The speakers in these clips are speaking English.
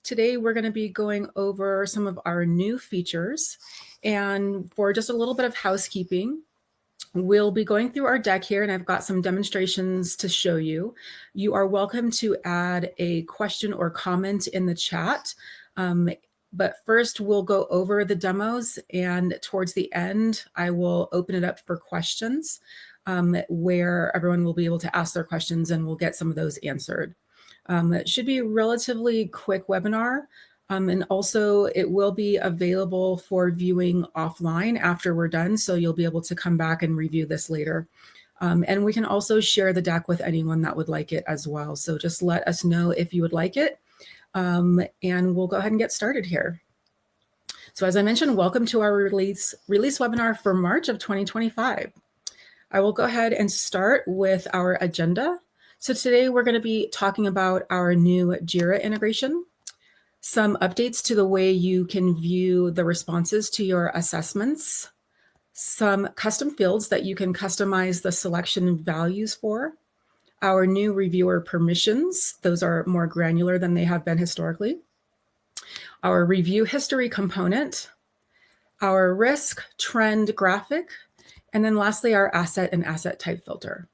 Today we're going to be going over some of our new features, and for just a little bit of housekeeping, we'll be going through our deck here, and I've got some demonstrations to show you. You are welcome to add a question or comment in the chat. But first, we'll go over the demos, and towards the end, I will open it up for questions where everyone will be able to ask their questions, and we'll get some of those answered. It should be a relatively quick webinar, and also it will be available for viewing offline after we're done, so you'll be able to come back and review this later. And we can also share the deck with anyone that would like it as well. So just let us know if you would like it. And we'll go ahead and get started here. So as I mentioned, welcome to our release webinar for March of 2025. I will go ahead and start with our agenda. So today we're going to be talking about our new Jira integration, some updates to the way you can view the responses to your assessments, some custom fields that you can customize the selection values for, our new reviewer permissions. Those are more granular than they have been historically. Our review history component, our risk trend graphic, and then lastly, our asset and asset type filter.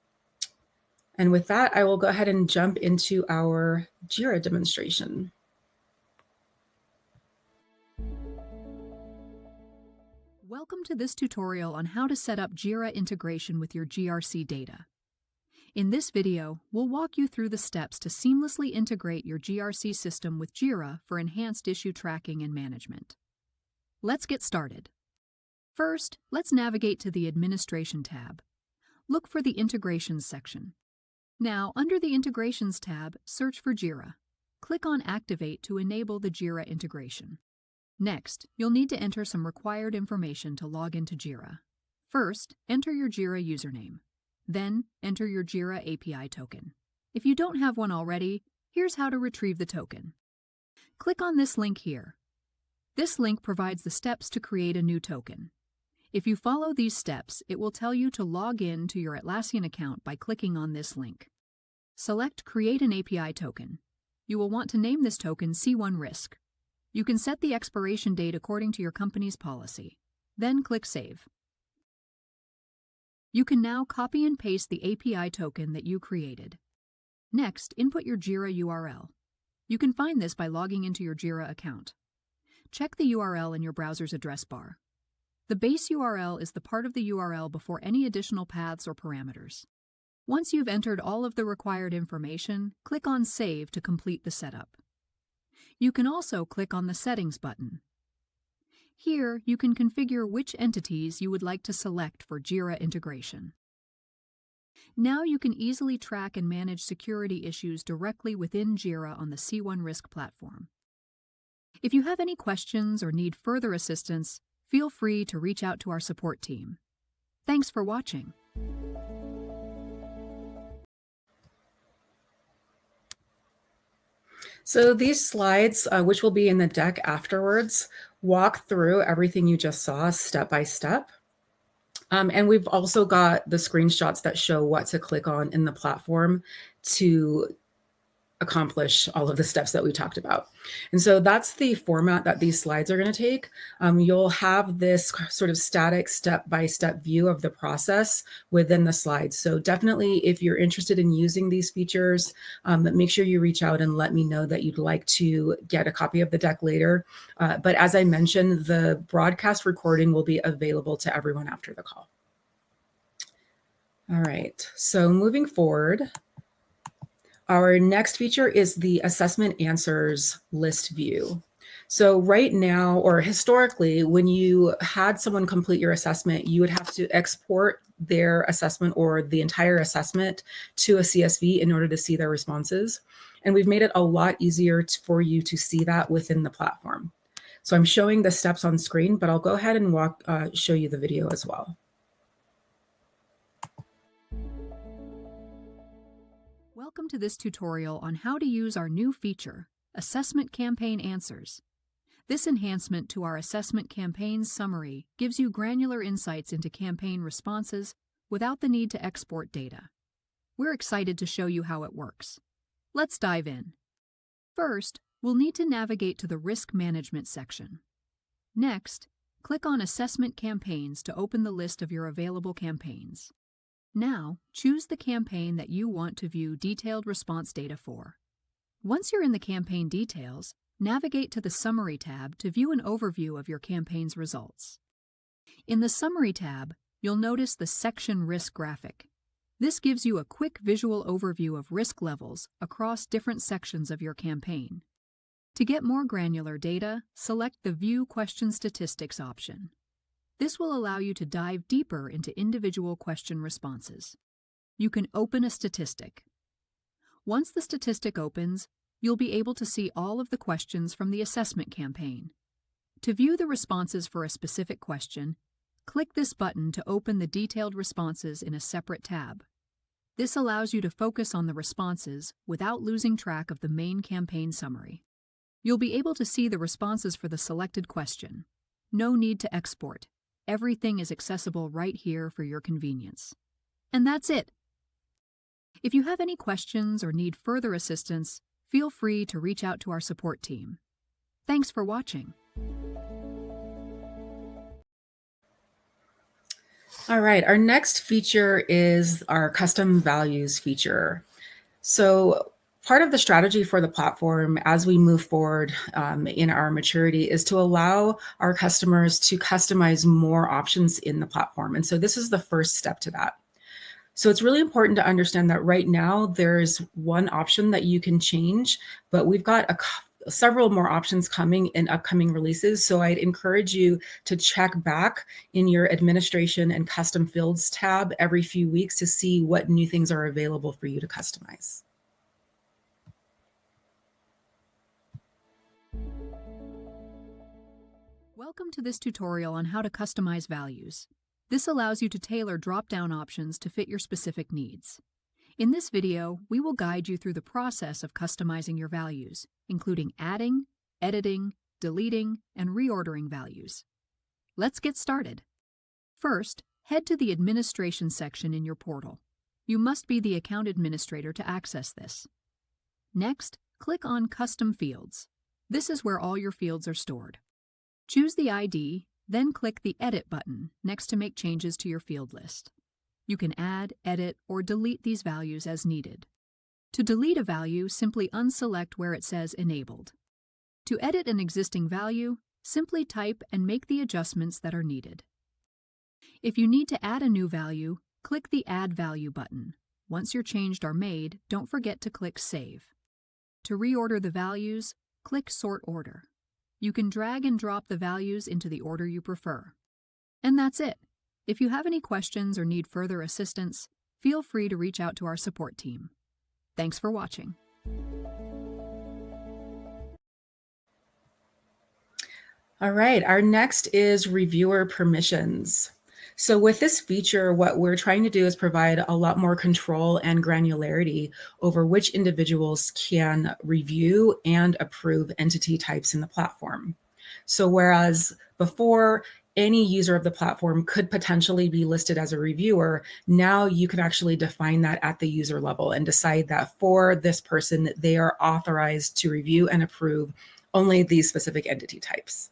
And with that, I will go ahead and jump into our Jira demonstration. Welcome to this tutorial on how to set up Jira integration with your GRC data. In this video, we'll walk you through the steps to seamlessly integrate your GRC system with Jira for enhanced issue tracking and management. Let's get started. First, let's navigate to the Administration tab. Look for the Integrations section. Now, under the Integrations tab, search for Jira. Click on Activate to enable the Jira integration. Next, you'll need to enter some required information to log into Jira. First, enter your Jira username. Then, enter your Jira API token. If you don't have one already, here's how to retrieve the token. Click on this link here. This link provides the steps to create a new token. If you follow these steps, it will tell you to log in to your Atlassian account by clicking on this link. Select Create an API token. You will want to name this token C1 Risk. You can set the expiration date according to your company's policy. Then click Save. You can now copy and paste the API token that you created. Next, input your Jira URL. You can find this by logging into your Jira account. Check the URL in your browser's address bar. The base URL is the part of the URL before any additional paths or parameters. Once you've entered all of the required information, click on Save to complete the setup. You can also click on the Settings button. Here, you can configure which entities you would like to select for Jira integration. Now you can easily track and manage security issues directly within Jira on the C1 Risk platform. If you have any questions or need further assistance, feel free to reach out to our support team. Thanks for watching. So these slides, which will be in the deck afterwards, walk through everything you just saw step by step. And we've also got the screenshots that show what to click on in the platform to accomplish all of the steps that we talked about. And so that's the format that these slides are going to take. You'll have this sort of static step-by-step view of the process within the slides. So definitely, if you're interested in using these features, make sure you reach out and let me know that you'd like to get a copy of the deck later. But as I mentioned, the broadcast recording will be available to everyone after the call. All right, so moving forward, our next feature is the assessment answers list view. So right now, or historically, when you had someone complete your assessment, you would have to export their assessment or the entire assessment to a CSV in order to see their responses. And we've made it a lot easier for you to see that within the platform. So I'm showing the steps on screen, but I'll go ahead and show you the video as well. Welcome to this tutorial on how to use our new feature, Assessment Campaign Answers. This enhancement to our assessment campaigns summary gives you granular insights into campaign responses without the need to export data. We're excited to show you how it works. Let's dive in. First, we'll need to navigate to the Risk Management section. Next, click on Assessment Campaigns to open the list of your available campaigns. Now, choose the campaign that you want to view detailed response data for. Once you're in the campaign details, navigate to the Summary tab to view an overview of your campaign's results. In the Summary tab, you'll notice the Section Risk graphic. This gives you a quick visual overview of risk levels across different sections of your campaign. To get more granular data, select the View Question Statistics option. This will allow you to dive deeper into individual question responses. You can open a statistic. Once the statistic opens, you'll be able to see all of the questions from the assessment campaign. To view the responses for a specific question, click this button to open the detailed responses in a separate tab. This allows you to focus on the responses without losing track of the main campaign summary. You'll be able to see the responses for the selected question. No need to export. Everything is accessible right here for your convenience. And that's it. If you have any questions or need further assistance, feel free to reach out to our support team. Thanks for watching. All right, our next feature is our custom values feature. So part of the strategy for the platform as we move forward in our maturity is to allow our customers to customize more options in the platform. And so this is the first step to that. So it's really important to understand that right now there's one option that you can change, but we've got several more options coming in upcoming releases. So I'd encourage you to check back in your administration and custom fields tab every few weeks to see what new things are available for you to customize. Welcome to this tutorial on how to customize values. This allows you to tailor drop-down options to fit your specific needs. In this video, we will guide you through the process of customizing your values, including adding, editing, deleting, and reordering values. Let's get started. First, head to the Administration section in your portal. You must be the account administrator to access this. Next, click on Custom Fields. This is where all your fields are stored. Choose the ID, then click the Edit button next to make changes to your field list. You can add, edit, or delete these values as needed. To delete a value, simply unselect where it says Enabled. To edit an existing value, simply type and make the adjustments that are needed. If you need to add a new value, click the Add Value button. Once your changes are made, don't forget to click Save. To reorder the values, click Sort Order. You can drag and drop the values into the order you prefer. And that's it. If you have any questions or need further assistance, feel free to reach out to our support team. Thanks for watching. All right, our next is reviewer permissions. So with this feature, what we're trying to do is provide a lot more control and granularity over which individuals can review and approve entity types in the platform. So whereas before, any user of the platform could potentially be listed as a reviewer, now you can actually define that at the user level and decide that for this person, they are authorized to review and approve only these specific entity types.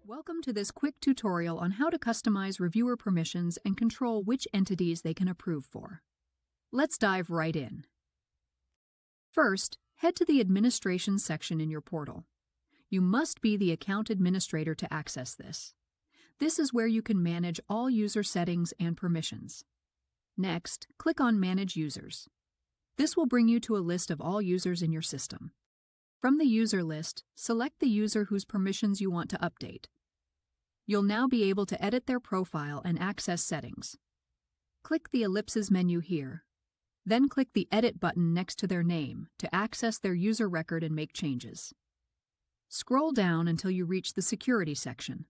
Welcome to this quick tutorial on how to customize reviewer permissions and control which entities they can approve for. Let's dive right in. First, head to the Administration section in your portal. You must be the account administrator to access this. This is where you can manage all user settings and permissions. Next, click on Manage Users. This will bring you to a list of all users in your system. From the user list, select the user whose permissions you want to update. You'll now be able to edit their profile and access settings. Click the ellipses menu here. Then click the Edit button next to their name to access their user record and make changes. Scroll down until you reach the Security section.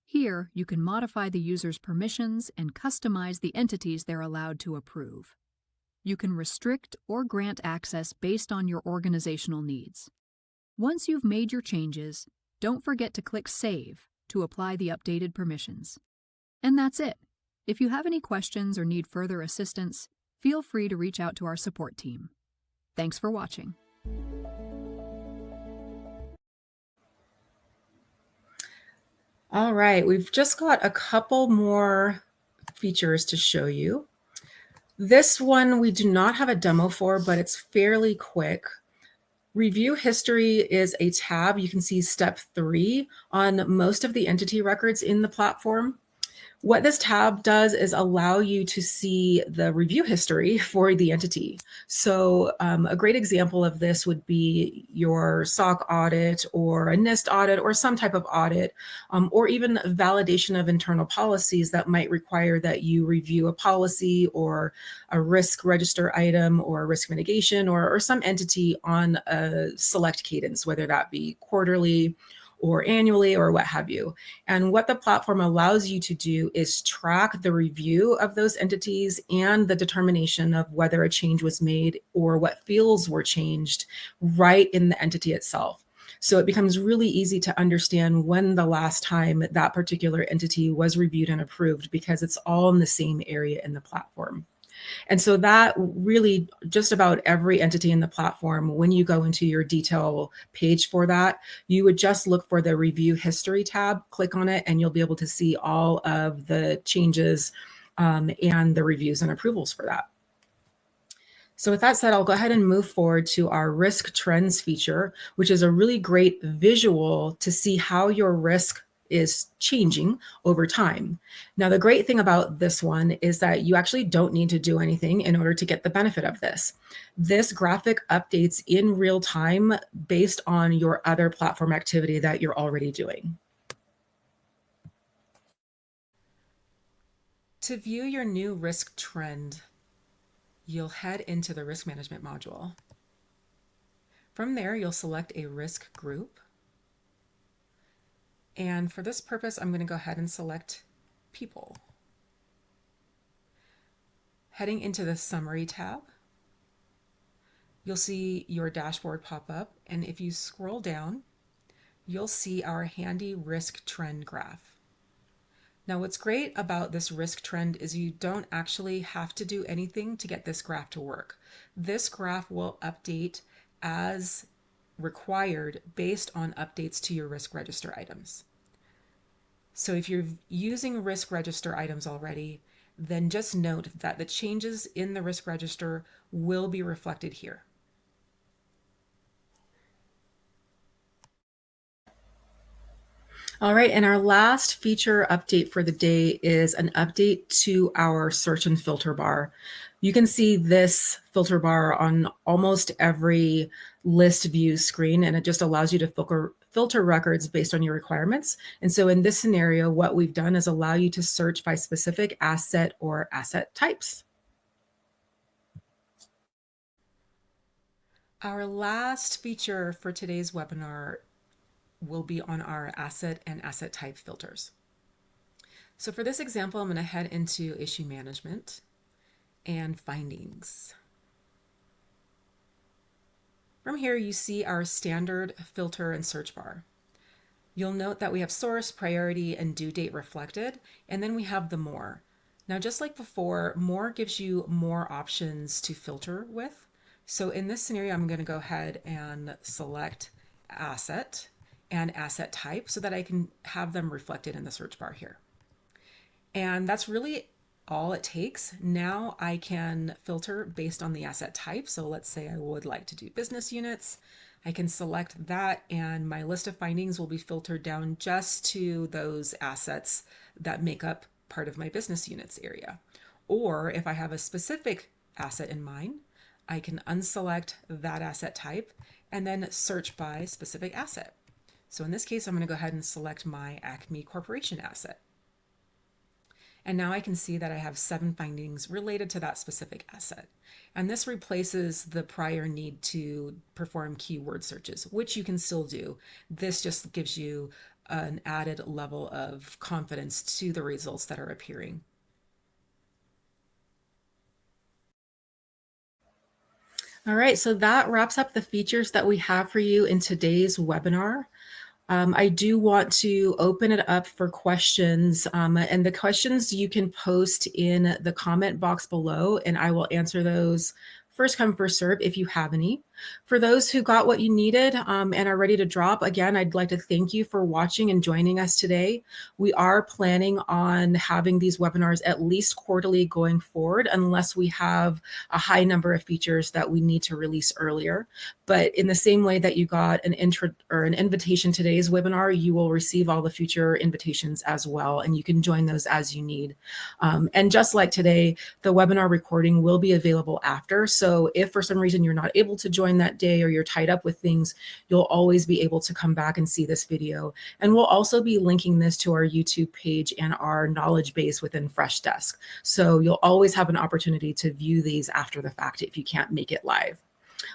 Here, you can modify the user's permissions and customize the entities they're allowed to approve. You can restrict or grant access based on your organizational needs. Once you've made your changes, don't forget to click Save to apply the updated permissions. And that's it. If you have any questions or need further assistance, feel free to reach out to our support team. Thanks for watching. All right, we've just got a couple more features to show you. This one we do not have a demo for, but it's fairly quick. Review history is a tab. You can see step 3 on most of the entity records in the platform. What this tab does is allow you to see the review history for the entity. So a great example of this would be your SOC audit or a NIST audit or some type of audit, or even validation of internal policies that might require that you review a policy or a risk register item or risk mitigation or some entity on a select cadence, whether that be quarterly or annually or what have you. And what the platform allows you to do is track the review of those entities and the determination of whether a change was made or what fields were changed right in the entity itself. So it becomes really easy to understand when the last time that particular entity was reviewed and approved, because it's all in the same area in the platform. And so that really just about every entity in the platform, when you go into your detail page for that, you would just look for the review history tab, click on it, and you'll be able to see all of the changes and the reviews and approvals for that. So with that said, I'll go ahead and move forward to our risk trends feature, which is a really great visual to see how your risk is changing over time. Now, the great thing about this one is that you actually don't need to do anything in order to get the benefit of this. This graphic updates in real time based on your other platform activity that you're already doing. To view your new risk trend, you'll head into the risk management module. From there, you'll select a risk group. And for this purpose, I'm going to go ahead and select people. Heading into the summary tab, you'll see your dashboard pop up. And if you scroll down, you'll see our handy risk trend graph. Now, what's great about this risk trend is you don't actually have to do anything to get this graph to work. This graph will update as required based on updates to your risk register items. So if you're using risk register items already, then just note that the changes in the risk register will be reflected here. All right, and our last feature update for the day is an update to our search and filter bar. You can see this filter bar on almost every list view screen, and it just allows you to filter records based on your requirements. And so in this scenario, what we've done is allow you to search by specific asset or asset types. Our last feature for today's webinar will be on our asset and asset type filters. So for this example, I'm going to head into issue management and findings. From here, you see our standard filter and search bar. You'll note that we have source, priority, and due date reflected, and then we have the more. Now, just like before, more gives you more options to filter with. So in this scenario, I'm going to go ahead and select asset and asset type so that I can have them reflected in the search bar here. And that's really all it takes. Now I can filter based on the asset type. So let's say I would like to do business units. I can select that and my list of findings will be filtered down just to those assets that make up part of my business units area. Or if I have a specific asset in mind, I can unselect that asset type and then search by specific asset. So in this case, I'm going to go ahead and select my Acme Corporation asset. And now I can see that I have 7 findings related to that specific asset. And this replaces the prior need to perform keyword searches, which you can still do. This just gives you an added level of confidence to the results that are appearing. All right, so that wraps up the features that we have for you in today's webinar. I do want to open it up for questions, and the questions you can post in the comment box below, and I will answer those first come, first serve if you have any. For those who got what you needed and are ready to drop, again, I'd like to thank you for watching and joining us today. We are planning on having these webinars at least quarterly going forward, unless we have a high number of features that we need to release earlier. But in the same way that you got an intro or an invitation to today's webinar, you will receive all the future invitations as well, and you can join those as you need. And just like today, the webinar recording will be available after. So if for some reason you're not able to join that day or you're tied up with things, you'll always be able to come back and see this video. And we'll also be linking this to our YouTube page and our knowledge base within Freshdesk. So you'll always have an opportunity to view these after the fact if you can't make it live.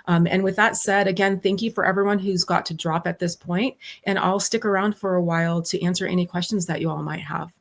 And with that said, again, thank you for everyone who's got to drop at this point, and I'll stick around for a while to answer any questions that you all might have.